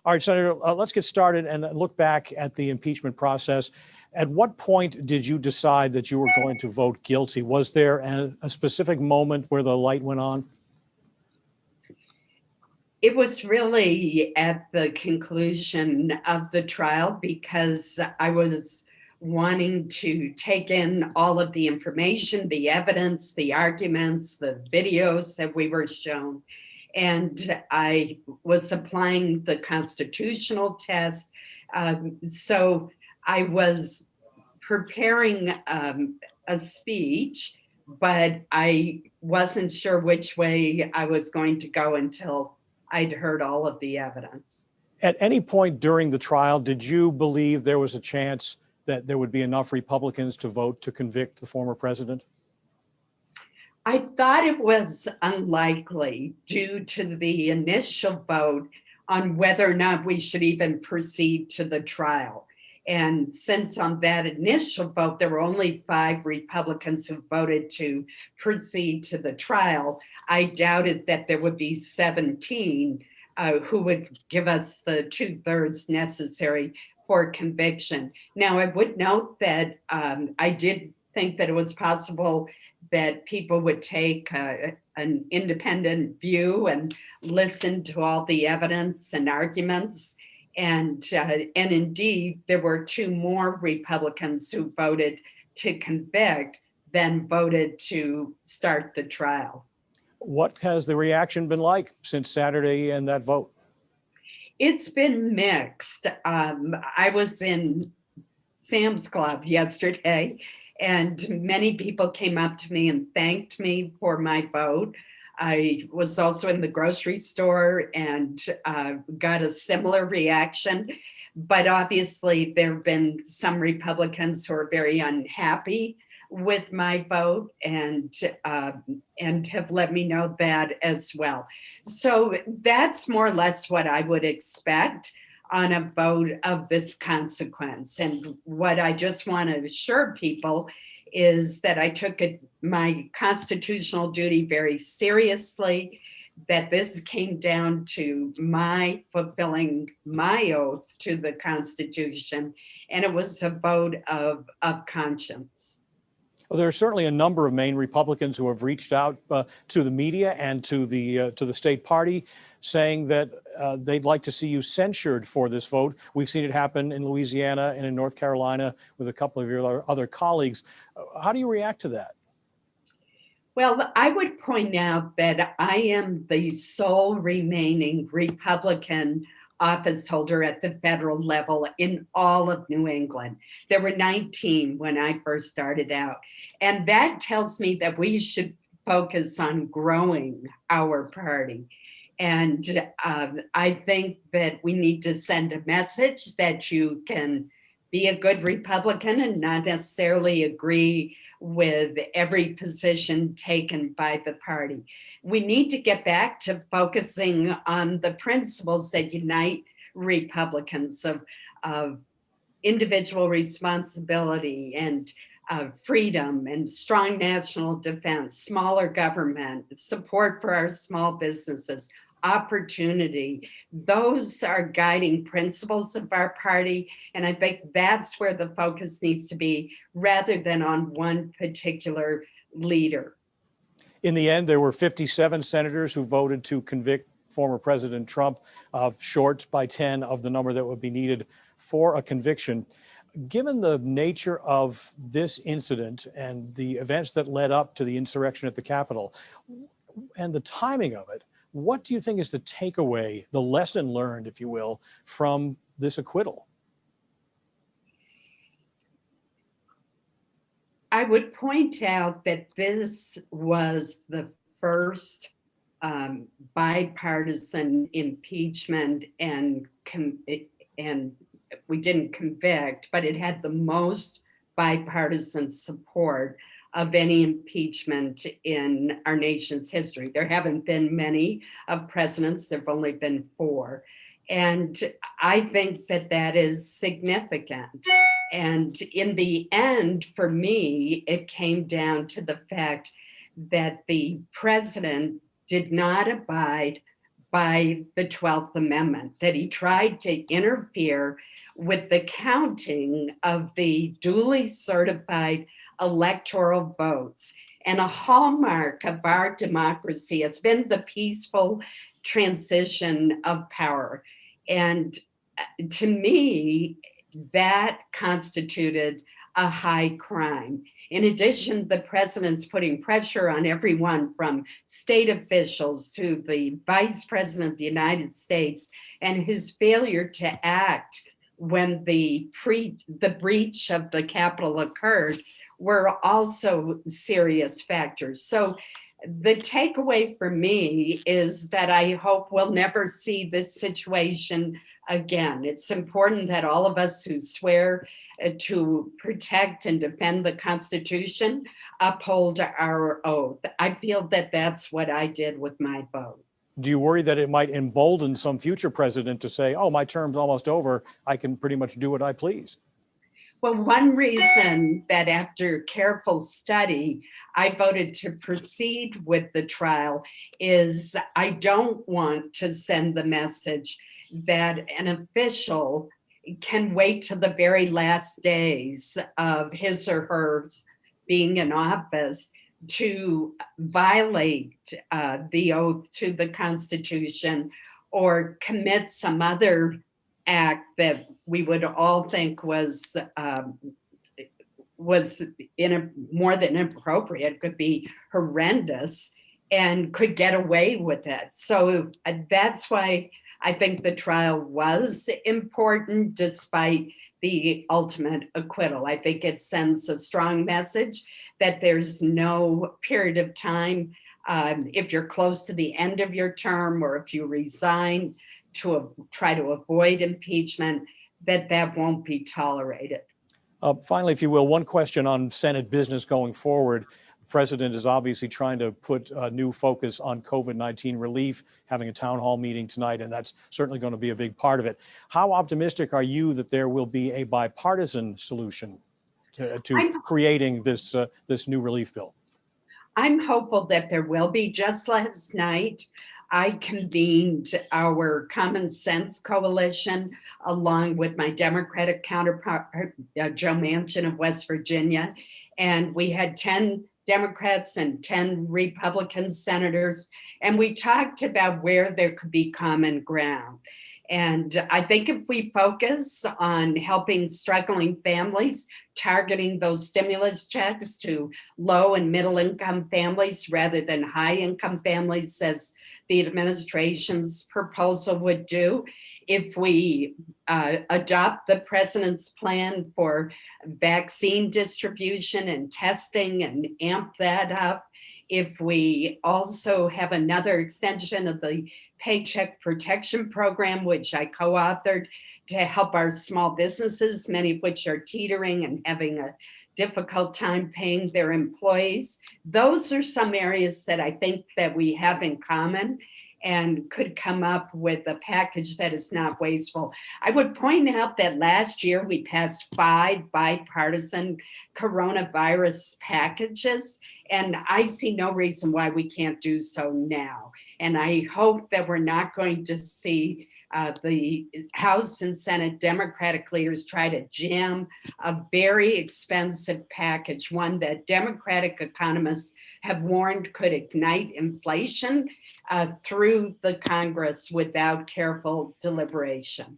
All right, Senator, let's get started and look back at the impeachment process. At what point did you decide that you were going to vote guilty? Was there a specific moment where the light went on? It was really at the conclusion of the trial because I was wanting to take in all of the information, the evidence, the arguments, the videos that we were shown. And I was applying the constitutional test. So I was preparing a speech, but I wasn't sure which way I was going to go until I'd heard all of the evidence. At any point during the trial, did you believe there was a chance that there would be enough Republicans to vote to convict the former president? I thought it was unlikely due to the initial vote on whether or not we should even proceed to the trial. And since on that initial vote, there were only 5 Republicans who voted to proceed to the trial, I doubted that there would be 17 who would give us the 2/3 necessary for conviction. Now, I would note that I did think that it was possible that people would take an independent view and listen to all the evidence and arguments. And indeed, there were 2 more Republicans who voted to convict than voted to start the trial. What has the reaction been like since Saturday and that vote? It's been mixed. I was in Sam's Club yesterday, and many people came up to me and thanked me for my vote. I was also in the grocery store and got a similar reaction. But obviously, there have been some Republicans who are very unhappy with my vote and have let me know that as well. So that's more or less what I would expect on a vote of this consequence. And what I just want to assure people is that I took my constitutional duty very seriously, that this came down to my fulfilling my oath to the Constitution, and it was a vote of conscience. Well, there are certainly a number of Maine Republicans who have reached out to the media and to the state party, saying that they'd like to see you censured for this vote. We've seen it happen in Louisiana and in North Carolina with a couple of your other colleagues. How do you react to that? Well, I would point out that I am the sole remaining Republican office holder at the federal level in all of New England. There were 19 when I first started out. And that tells me that we should focus on growing our party. And I think that we need to send a message that you can be a good Republican and not necessarily agree with every position taken by the party. We need to get back to focusing on the principles that unite Republicans of individual responsibility and freedom and strong national defense, smaller government, support for our small businesses, opportunity. Those are guiding principles of our party. And I think that's where the focus needs to be rather than on one particular leader. In the end, there were 57 senators who voted to convict former President Trump, short by 10 of the number that would be needed for a conviction. Given the nature of this incident and the events that led up to the insurrection at the Capitol and the timing of it, what do you think is the takeaway, the lesson learned, if you will, from this acquittal? I would point out that this was the first bipartisan impeachment, and we didn't convict, but it had the most bipartisan support of any impeachment in our nation's history. There haven't been many of presidents, there've only been 4. And I think that that is significant. And in the end, for me, it came down to the fact that the president did not abide by the 12th Amendment, that he tried to interfere with the counting of the duly certified electoral votes. And a hallmark of our democracy has been the peaceful transition of power. And to me, that constituted a high crime. In addition, the president's putting pressure on everyone from state officials to the vice president of the United States, and his failure to act when the breach of the Capitol occurred were also serious factors. So the takeaway for me is that I hope we'll never see this situation again. It's important that all of us who swear to protect and defend the Constitution uphold our oath. I feel that that's what I did with my vote. Do you worry that it might embolden some future president to say, oh, my term's almost over, I can pretty much do what I please? Well, one reason that after careful study, I voted to proceed with the trial is I don't want to send the message that an official can wait to the very last days of his or hers being in office to violate the oath to the Constitution or commit some other act that we would all think was more than inappropriate, could be horrendous, and could get away with it. So that's why I think the trial was important, despite the ultimate acquittal. I think it sends a strong message that there's no period of time, if you're close to the end of your term or if you resign to try to avoid impeachment, that won't be tolerated. Finally, if you will, one question on Senate business going forward. The president is obviously trying to put a new focus on COVID-19 relief, having a town hall meeting tonight, and that's certainly going to be a big part of it. How optimistic are you that there will be a bipartisan solution to creating this new relief bill? I'm hopeful that there will be. Just last night, I convened our Common Sense Coalition along with my Democratic counterpart, Joe Manchin of West Virginia, and we had 10 Democrats and 10 Republican senators, and we talked about where there could be common ground. And I think if we focus on helping struggling families, targeting those stimulus checks to low and middle income families rather than high income families, as the administration's proposal would do, if we adopt the president's plan for vaccine distribution and testing and amp that up, if we also have another extension of the Paycheck Protection Program, which I co-authored to help our small businesses, many of which are teetering and having a difficult time paying their employees. Those are some areas that I think that we have in common and could come up with a package that is not wasteful. I would point out that last year we passed 5 bipartisan coronavirus packages, and I see no reason why we can't do so now. And I hope that we're not going to see the House and Senate Democratic leaders try to jam a very expensive package, one that Democratic economists have warned could ignite inflation through the Congress without careful deliberation.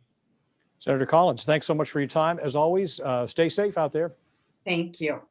Senator Collins, thanks so much for your time. As always, stay safe out there. Thank you.